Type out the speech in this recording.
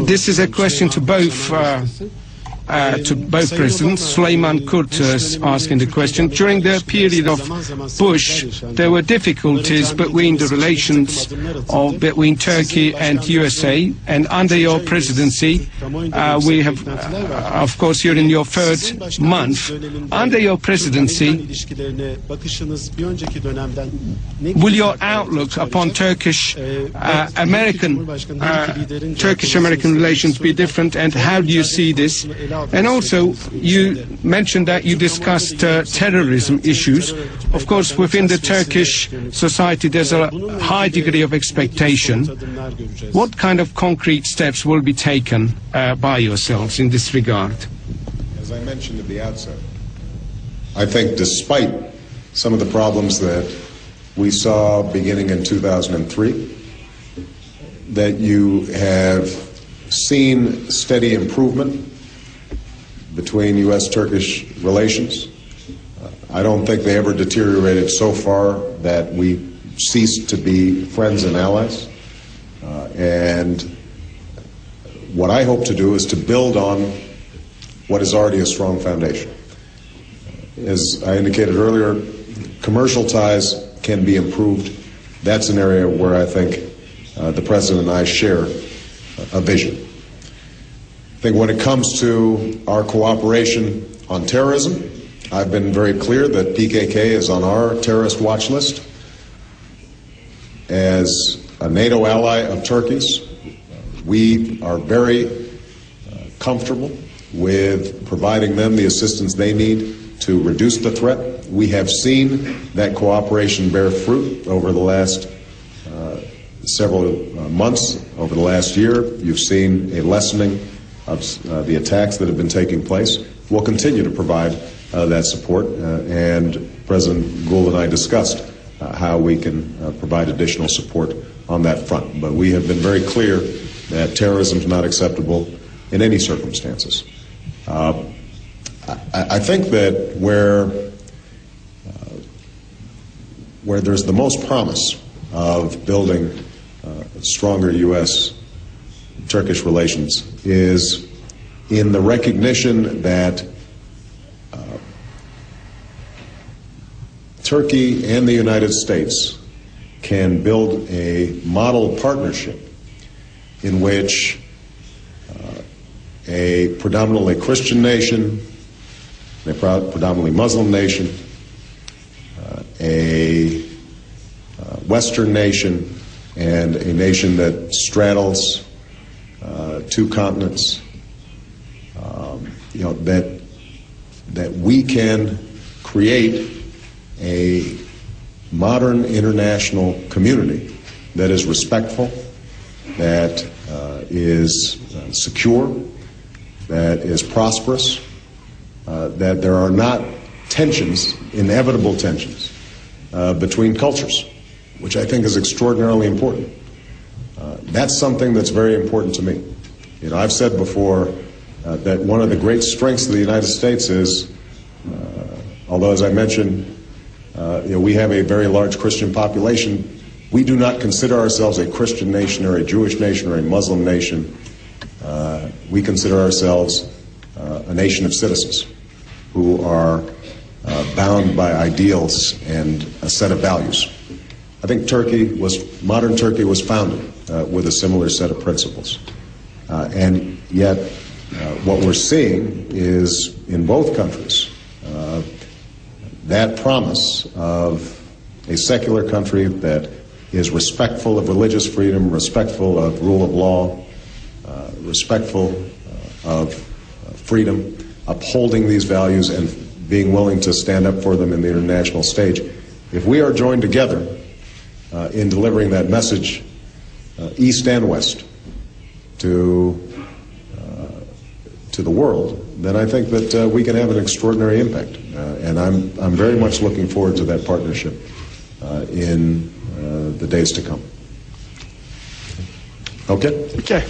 This is a question to both presidents. Süleyman Kurtas asking the question. During the period of Bush, there were difficulties between the relations between Turkey and USA, and under your presidency, we have, of course, you're in your third month. Under your presidency, will your outlook upon Turkish-American relations be different, and how do you see this? And also, you mentioned that you discussed terrorism issues. Of course, within the Turkish society, there's a high degree of expectation. What kind of concrete steps will be taken by yourselves in this regard? As I mentioned at the outset, I think despite some of the problems that we saw beginning in 2003, that you have seen steady improvement between U.S.-Turkish relations. I don't think they ever deteriorated so far that we ceased to be friends and allies. And what I hope to do is to build on what is already a strong foundation. As I indicated earlier, commercial ties can be improved. That's an area where I think the President and I share a vision. I think when it comes to our cooperation on terrorism, I've been very clear that PKK is on our terrorist watch list. As a NATO ally of Turkey's, we are very comfortable with providing them the assistance they need to reduce the threat. We have seen that cooperation bear fruit over the last several months, over the last year. You've seen a lessening of the attacks that have been taking place. We'll continue to provide that support, and President Gül and I discussed how we can provide additional support on that front. But we have been very clear that terrorism is not acceptable in any circumstances. I think that where there's the most promise of building stronger U.S.-Turkish relations is in the recognition that Turkey and the United States can build a model partnership in which a predominantly Christian nation, a predominantly Muslim nation, a Western nation, and a nation that straddles two continents, that we can create a modern international community that is respectful, that is secure, that is prosperous, that there are not tensions, inevitable tensions, between cultures, which I think is extraordinarily important. That's something that's very important to me. I've said before that one of the great strengths of the United States is, although as I mentioned, we have a very large Christian population, we do not consider ourselves a Christian nation or a Jewish nation or a Muslim nation. We consider ourselves a nation of citizens who are bound by ideals and a set of values. I think modern Turkey was founded with a similar set of principles. And yet, what we're seeing is, in both countries, that promise of a secular country that is respectful of religious freedom, respectful of rule of law, respectful of freedom, upholding these values and being willing to stand up for them in the international stage. If we are joined together in delivering that message, east and west, to the world, then I think that we can have an extraordinary impact. And I'm very much looking forward to that partnership in the days to come. Okay? Okay.